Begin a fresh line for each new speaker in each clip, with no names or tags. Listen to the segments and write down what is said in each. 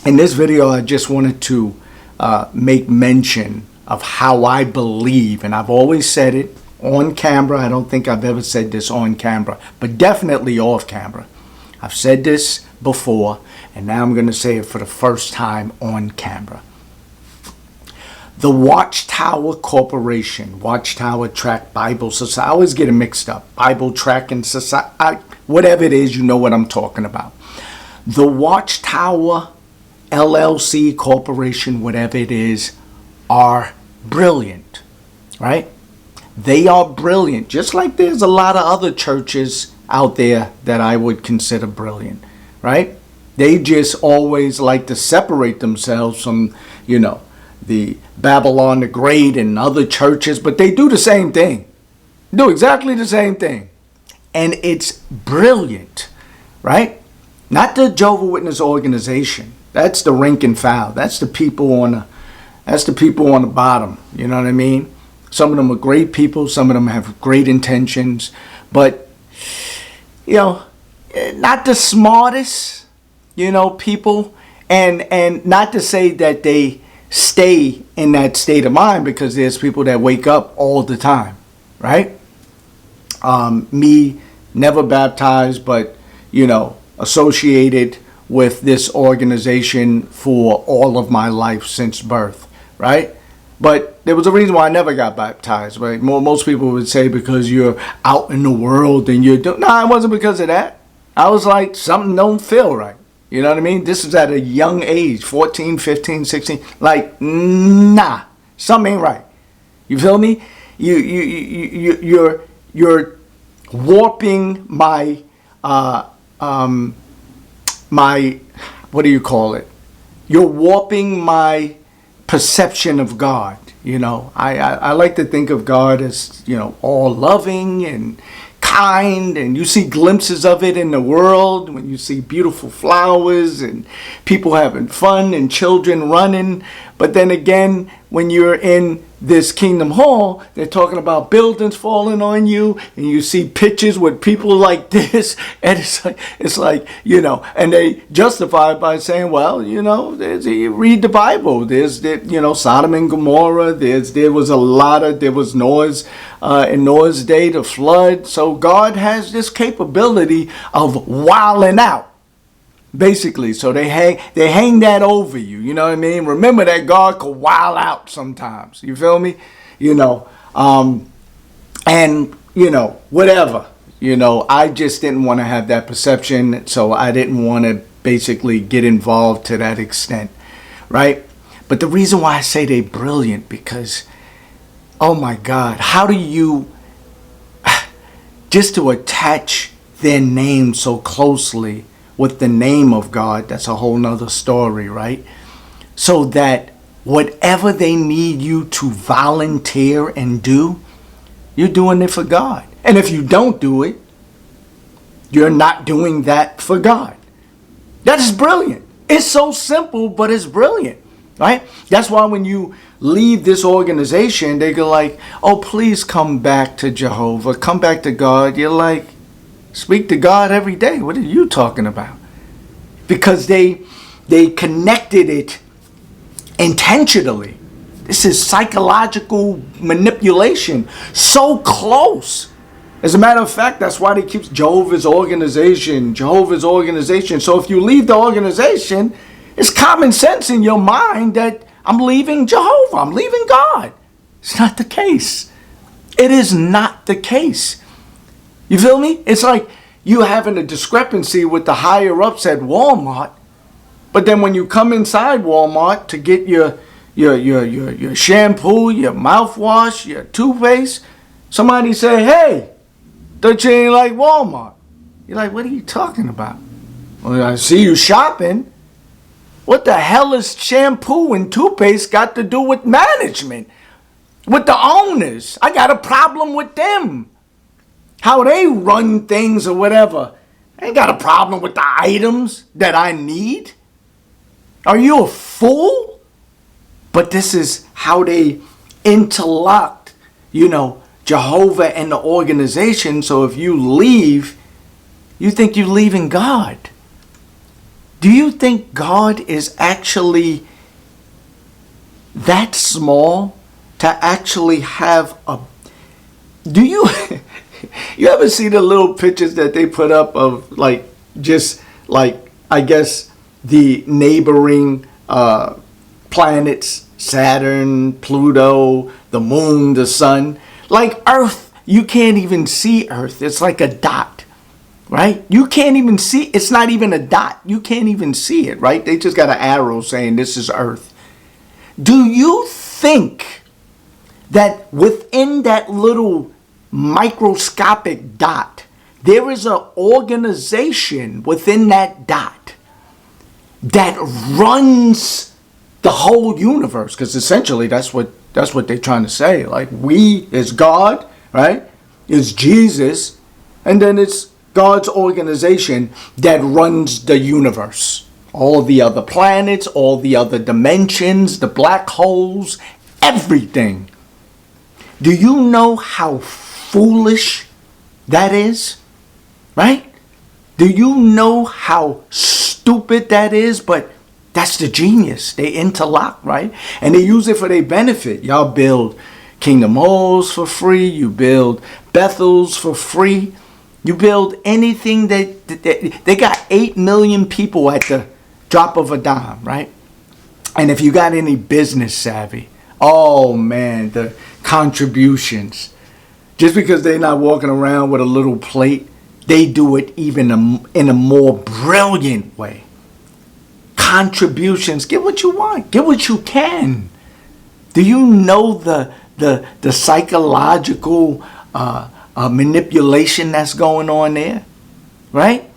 In this video, I just wanted to make mention of how I believe, and I've always said it on camera. I don't think I've ever said this on camera, but definitely off camera. I've said this before, and now I'm going to say it for the first time on camera. The Watchtower Corporation, Watchtower Tract Bible Society, I always get it mixed up. Bible Tract and Society, whatever it is, you know what I'm talking about. The Watchtower LLC Corporation, whatever it is, are brilliant, right? They are brilliant, just like there's a lot of other churches out there that I would consider brilliant, right? They just always like to separate themselves from, the Babylon the Great and other churches, but they do the same thing. Do exactly the same thing. And it's brilliant, right? Not the Jehovah's Witness organization. That's the rank and file. That's the people on the bottom. You know what I mean? Some of them are great people. Some of them have great intentions. But, not the smartest, people. And not to say that they stay in that state of mind, because there's people that wake up all the time, right? Me, never baptized, but, associated with this organization for all of my life since birth, right? But there was a reason why I never got baptized, right? Most people would say because you're out in the world and you're doing... No, it wasn't because of that. I was like, something don't feel right. You know what I mean? This is at a young age, 14, 15, 16. Like, nah, something ain't right. You feel me? You're warping my what do you call it? You're warping my perception of God. I like to think of God as, all loving and kind, and you see glimpses of it in the world when you see beautiful flowers and people having fun and children running. But then again, when you're in this Kingdom Hall, they're talking about buildings falling on you, and you see pictures with people like this, and it's like and they justify it by saying, well, you read the Bible. There's Sodom and Gomorrah. There was Noah's in Noah's day, the flood. So God has this capability of wilding out, basically. So they hang that over you. You know what I mean? Remember that God could wild out sometimes. You feel me? And whatever. I just didn't want to have that perception, so I didn't want to basically get involved to that extent, right? But the reason why I say they're brilliant, because, oh my God, how do you, just to attach their name so closely with the name of God, that's a whole nother story, right? So that whatever they need you to volunteer and do, you're doing it for God. And if you don't do it, you're not doing that for God. That is brilliant. It's so simple, but it's brilliant, right? That's why when you leave this organization, they go like, oh, please come back to Jehovah, come back to God. You're like, speak to God every day. What are you talking about? Because they connected it intentionally. This is psychological manipulation. So close. As a matter of fact, that's why they keep Jehovah's organization. So if you leave the organization, it's common sense in your mind that I'm leaving Jehovah. I'm leaving God. It's not the case. It is not the case. You feel me? It's like you having a discrepancy with the higher ups at Walmart, but then when you come inside Walmart to get your shampoo, your mouthwash, your toothpaste, somebody say, hey, don't you ain't like Walmart? You're like, what are you talking about? Well, I see you shopping. What the hell is shampoo and toothpaste got to do with management? With the owners? I got a problem with them. How they run things or whatever. I ain't got a problem with the items that I need. Are you a fool? But this is how they interlocked, Jehovah and the organization. So if you leave, you think you're leaving God. Do you think God is actually that small to actually have a... Do you... You ever see the little pictures that they put up of like, just like, I guess, the neighboring planets, Saturn, Pluto, the moon, the sun? Like Earth, you can't even see Earth. It's like a dot, right? You can't even see, it's not even a dot. You can't even see it, right? They just got an arrow saying this is Earth. Do you think that within that little microscopic dot, there is an organization within that dot that runs the whole universe? Because essentially that's what they're trying to say. Like, we is God, right? Is Jesus, and then it's God's organization that runs the universe. All the other planets, all the other dimensions, the black holes, everything. Do you know how foolish that is? Right? Do you know how stupid that is? But that's the genius. They interlock, right? And they use it for their benefit. Y'all build Kingdom Halls for free. You build Bethels for free. You build anything that they got 8 million people at the drop of a dime, right? And if you got any business savvy, oh man, the contributions. Just because they're not walking around with a little plate, they do it even in a more brilliant way. Contributions. Get what you want. Get what you can. Do you know the psychological manipulation that's going on there? Right?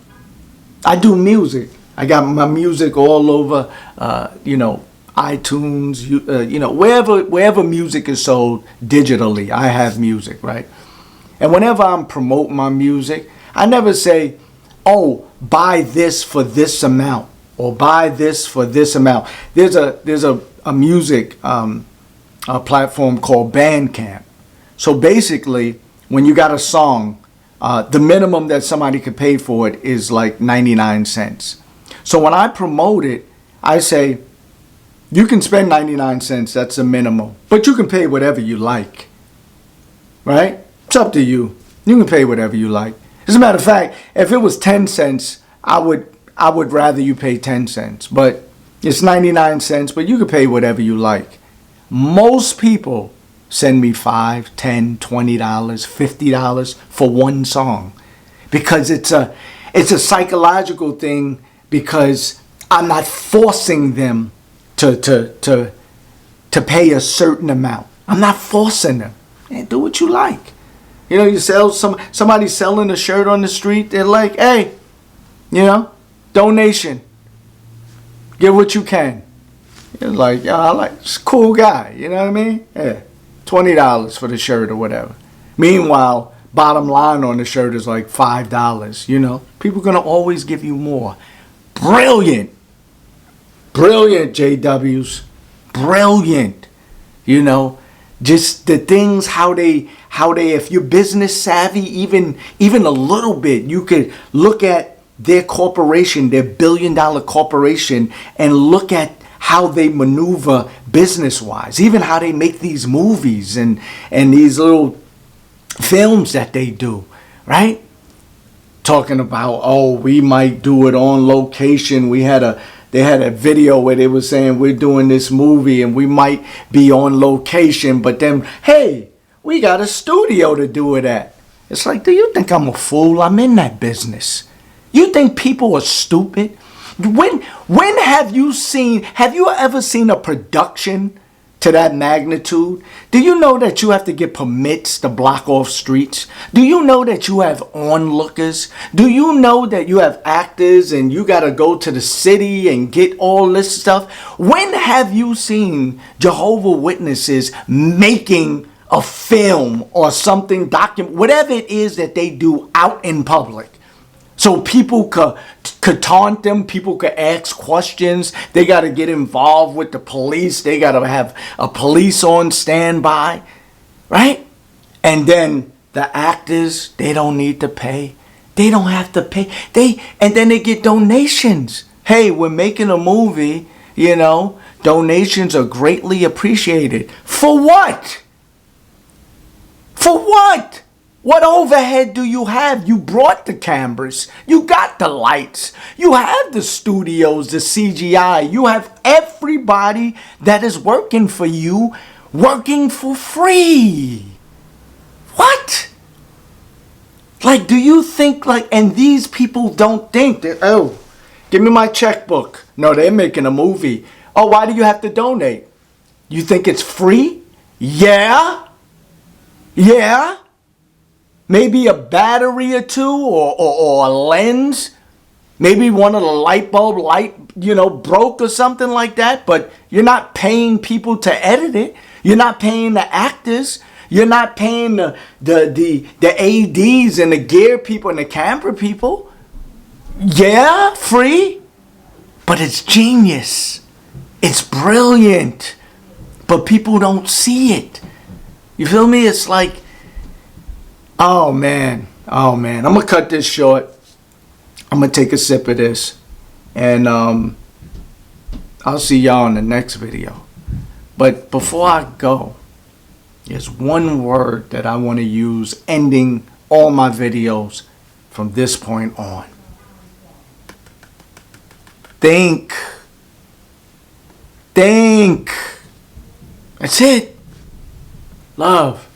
I do music. I got my music all over, iTunes, wherever music is sold digitally, I have music, right? And whenever I'm promoting my music, I never say, oh, buy this for this amount or buy this for this amount. There's a music a platform called Bandcamp. So basically, when you got a song, the minimum that somebody could pay for it is like 99 cents. So when I promote it, I say, you can spend 99 cents, that's the minimum. But you can pay whatever you like. Right? It's up to you. You can pay whatever you like. As a matter of fact, if it was 10 cents, I would rather you pay 10 cents. But it's 99 cents, but you can pay whatever you like. Most people send me $5, $10, $20, $50 for one song. Because it's a psychological thing, because I'm not forcing them to pay a certain amount. I'm not forcing them. Man, do what you like. You know, you sell somebody selling a shirt on the street, they're like, hey, donation. Give what you can. You're like, I like, it's a cool guy, you know what I mean? Yeah, $20 for the shirt or whatever. Meanwhile, bottom line on the shirt is like $5, People are going to always give you more. Brilliant, JWs. Brilliant. Just the things, how they, if you're business savvy, even a little bit, you could look at their corporation, their billion-dollar corporation, and look at how they maneuver business-wise, even how they make these movies and these little films that they do, right? Talking about, oh, we might do it on location. They had a video where they were saying we're doing this movie and we might be on location, but then, hey, we got a studio to do it at. It's like, do you think I'm a fool? I'm in that business. You think people are stupid? When have you ever seen a production to that magnitude? Do you know that you have to get permits to block off streets? Do you know that you have onlookers? Do you know that you have actors and you got to go to the city and get all this stuff? When have you seen Jehovah's Witnesses making a film or something, whatever it is that they do out in public? So people could taunt them. People could ask questions. They got to get involved with the police. They got to have a police on standby, right? And then the actors, they don't need to pay. They don't have to pay. And then they get donations. hey, we're making a movie, you know, donations are greatly appreciated. For what? For what? What overhead do you have? You brought the cameras. You got the lights. You have the studios, the CGI. You have everybody that is working for you, working for free. What? Like, do you think and these people don't think that, oh, give me my checkbook. No, they're making a movie. Oh, why do you have to donate? You think it's free? Yeah. Yeah. Maybe a battery or two or a lens. Maybe one of the light broke or something like that. But you're not paying people to edit it. You're not paying the actors. You're not paying the ADs and the gear people and the camera people. Yeah, free. But it's genius. It's brilliant. But people don't see it. You feel me? It's like, oh man. I'm going to cut this short. I'm going to take a sip of this. And I'll see y'all in the next video. But before I go, there's one word that I want to use ending all my videos from this point on. Think. Think. That's it. Love.